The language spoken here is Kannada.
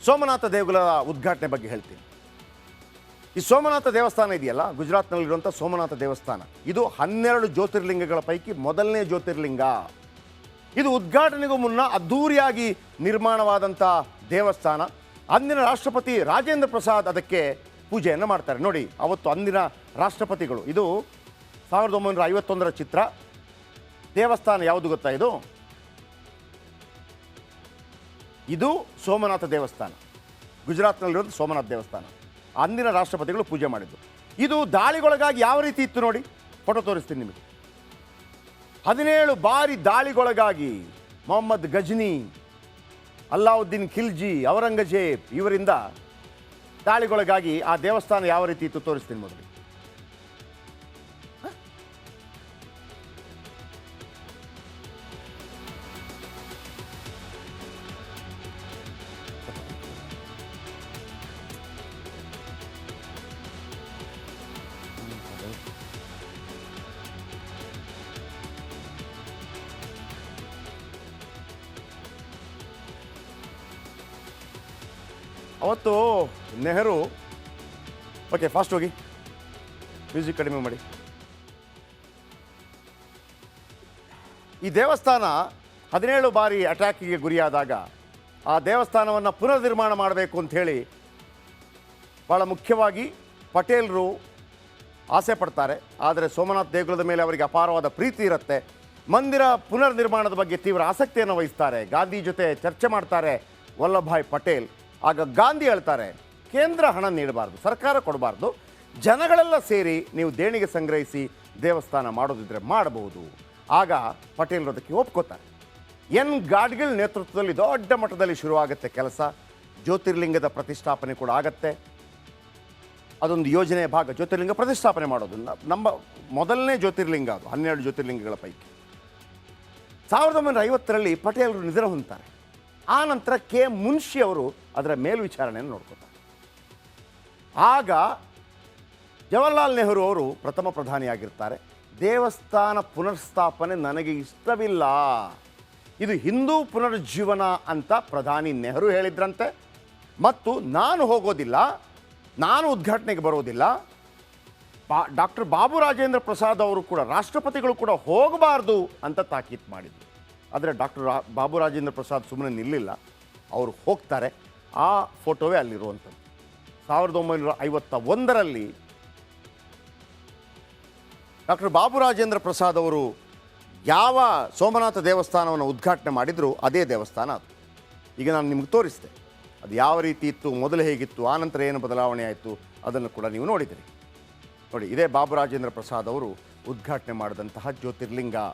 ಸೋಮನಾಥ ದೇಗುಲ ಉದ್ಘಾಟನೆ ಬಗ್ಗೆ ಹೇಳ್ತೀನಿ. ಈ ಸೋಮನಾಥ ದೇವಸ್ಥಾನ ಇದೆಯಲ್ಲ, ಗುಜರಾತ್ನಲ್ಲಿರುವಂಥ ಸೋಮನಾಥ ದೇವಸ್ಥಾನ, ಇದು 12 ಜ್ಯೋತಿರ್ಲಿಂಗಗಳ ಪೈಕಿ ಮೊದಲನೇ ಜ್ಯೋತಿರ್ಲಿಂಗ. ಇದು ಉದ್ಘಾಟನೆಗೂ ಮುನ್ನ ಅದ್ಧೂರಿಯಾಗಿ ನಿರ್ಮಾಣವಾದಂಥ ದೇವಸ್ಥಾನ. ಅಂದಿನ ರಾಷ್ಟ್ರಪತಿ ರಾಜೇಂದ್ರ ಪ್ರಸಾದ್ ಅದಕ್ಕೆ ಪೂಜೆಯನ್ನು ಮಾಡ್ತಾರೆ. ನೋಡಿ, ಅವತ್ತು ಅಂದಿನ ರಾಷ್ಟ್ರಪತಿಗಳು, ಇದು 1951ರ ಚಿತ್ರ. ದೇವಸ್ಥಾನ ಯಾವುದು ಗೊತ್ತಾ? ಇದು ಸೋಮನಾಥ ದೇವಸ್ಥಾನ, ಗುಜರಾತ್ನಲ್ಲಿರೋದು ಸೋಮನಾಥ ದೇವಸ್ಥಾನ. ಅಂದಿನ ರಾಷ್ಟ್ರಪತಿಗಳು ಪೂಜೆ ಮಾಡಿದ್ದು. ಇದು ದಾಳಿಗೊಳಗಾಗಿ ಯಾವ ರೀತಿ ಇತ್ತು ನೋಡಿ, ಫೋಟೋ ತೋರಿಸ್ತೀನಿ ನಿಮಗೆ. 17 ಬಾರಿ ದಾಳಿಗೊಳಗಾಗಿ ಮೊಹಮ್ಮದ್ ಗಜ್ನಿ, ಅಲ್ಲಾವುದ್ದೀನ್ ಖಿಲ್ಜಿ, ಔರಂಗಜೇಬ್ ಇವರಿಂದ ದಾಳಿಗೊಳಗಾಗಿ ಆ ದೇವಸ್ಥಾನ ಯಾವ ರೀತಿ ಇತ್ತು ತೋರಿಸ್ತೀನಿ ಮೊದಲು. ಅವತ್ತು ನೆಹರು, ಓಕೆ ಫಾಸ್ಟ್ ಹೋಗಿ, ಮ್ಯೂಸಿಕ್ ಕಡಿಮೆ ಮಾಡಿ. ಈ ದೇವಸ್ಥಾನ 17 ಬಾರಿ ಅಟ್ಯಾಕಿಗೆ ಗುರಿಯಾದಾಗ ಆ ದೇವಸ್ಥಾನವನ್ನು ಪುನರ್ನಿರ್ಮಾಣ ಮಾಡಬೇಕು ಅಂಥೇಳಿ ಭಾಳ ಮುಖ್ಯವಾಗಿ ಪಟೇಲರು ಆಸೆ ಪಡ್ತಾರೆ. ಆದರೆ ಸೋಮನಾಥ ದೇಗುಲದ ಮೇಲೆ ಅವರಿಗೆ ಅಪಾರವಾದ ಪ್ರೀತಿ ಇರುತ್ತೆ. ಮಂದಿರ ಪುನರ್ನಿರ್ಮಾಣದ ಬಗ್ಗೆ ತೀವ್ರ ಆಸಕ್ತಿಯನ್ನು ವಹಿಸ್ತಾರೆ. ಗಾಂಧಿ ಜೊತೆ ಚರ್ಚೆ ಮಾಡ್ತಾರೆ ವಲ್ಲಭಭಾಯ್ ಪಟೇಲ್. ಆಗ ಗಾಂಧಿ ಹೇಳ್ತಾರೆ, ಕೇಂದ್ರ ಹಣ ನೀಡಬಾರ್ದು, ಸರ್ಕಾರ ಕೊಡಬಾರ್ದು, ಜನಗಳೆಲ್ಲ ಸೇರಿ ನೀವು ದೇಣಿಗೆ ಸಂಗ್ರಹಿಸಿ ದೇವಸ್ಥಾನ ಮಾಡೋದಿದ್ರೆ ಮಾಡಬಹುದು. ಆಗ ಪಟೇಲರು ಅದಕ್ಕೆ ಒಪ್ಕೋತಾರೆ. ಎನ್ ಗಾಡ್ಗಿಲ್ ನೇತೃತ್ವದಲ್ಲಿ ದೊಡ್ಡ ಮಟ್ಟದಲ್ಲಿ ಶುರುವಾಗುತ್ತೆ ಕೆಲಸ. ಜ್ಯೋತಿರ್ಲಿಂಗದ ಪ್ರತಿಷ್ಠಾಪನೆ ಕೂಡ ಆಗತ್ತೆ. ಅದೊಂದು ಯೋಜನೆಯ ಭಾಗ, ಜ್ಯೋತಿರ್ಲಿಂಗ ಪ್ರತಿಷ್ಠಾಪನೆ ಮಾಡೋದು. ನಮ್ಮ ಮೊದಲನೇ ಜ್ಯೋತಿರ್ಲಿಂಗ ಅದು, 12 ಜ್ಯೋತಿರ್ಲಿಂಗಗಳ ಪೈಕಿ. 1950ರಲ್ಲಿ ಪಟೇಲರು ನಿಧನ ಹೊಂದ್ತಾರೆ. ಆ ನಂತರ ಕೆ ಮುನ್ಷಿ ಅವರು ಅದರ ಮೇಲ್ವಿಚಾರಣೆಯನ್ನು ನೋಡ್ಕೋತಾರೆ. ಆಗ ಜವಾಹರ್ಲಾಲ್ ನೆಹರು ಅವರು ಪ್ರಥಮ ಪ್ರಧಾನಿಯಾಗಿರ್ತಾರೆ. ದೇವಸ್ಥಾನ ಪುನರ್ಸ್ಥಾಪನೆ ನನಗೆ ಇಷ್ಟವಿಲ್ಲ, ಇದು ಹಿಂದೂ ಪುನರುಜ್ಜೀವನ ಅಂತ ಪ್ರಧಾನಿ ನೆಹರು ಹೇಳಿದ್ರಂತೆ. ಮತ್ತು ನಾನು ಹೋಗೋದಿಲ್ಲ, ನಾನು ಉದ್ಘಾಟನೆಗೆ ಬರೋದಿಲ್ಲ. ಡಾಕ್ಟರ್ ಬಾಬು ರಾಜೇಂದ್ರ ಪ್ರಸಾದ್ ಅವರು ಕೂಡ, ರಾಷ್ಟ್ರಪತಿಗಳು ಕೂಡ ಹೋಗಬಾರ್ದು ಅಂತ ತಾಕೀತು ಮಾಡಿದರು. ಆದರೆ ಡಾಕ್ಟರ್ ಬಾಬು ರಾಜೇಂದ್ರ ಪ್ರಸಾದ್ ಸುಮ್ಮನೆ ನಿಲ್ಲಿಲ್ಲ, ಅವರು ಹೋಗ್ತಾರೆ. ಆ ಫೋಟೋವೇ ಅಲ್ಲಿರುವಂಥದ್ದು. 1951ರಲ್ಲಿ ಡಾಕ್ಟರ್ ಬಾಬು ರಾಜೇಂದ್ರ ಪ್ರಸಾದ್ ಅವರು ಯಾವ ಸೋಮನಾಥ ದೇವಸ್ಥಾನವನ್ನು ಉದ್ಘಾಟನೆ ಮಾಡಿದ್ರು ಅದೇ ದೇವಸ್ಥಾನ ಅದು. ಈಗ ನಾನು ನಿಮ್ಗೆ ತೋರಿಸಿದೆ ಅದು ಯಾವ ರೀತಿ ಇತ್ತು, ಮೊದಲು ಹೇಗಿತ್ತು, ಆನಂತರ ಏನು ಬದಲಾವಣೆ ಆಯಿತು, ಅದನ್ನು ಕೂಡ ನೀವು ನೋಡಿದಿರಿ. ನೋಡಿ, ಇದೇ ಬಾಬು ರಾಜೇಂದ್ರ ಪ್ರಸಾದ್ ಅವರು ಉದ್ಘಾಟನೆ ಮಾಡಿದಂತಹ ಜ್ಯೋತಿರ್ಲಿಂಗ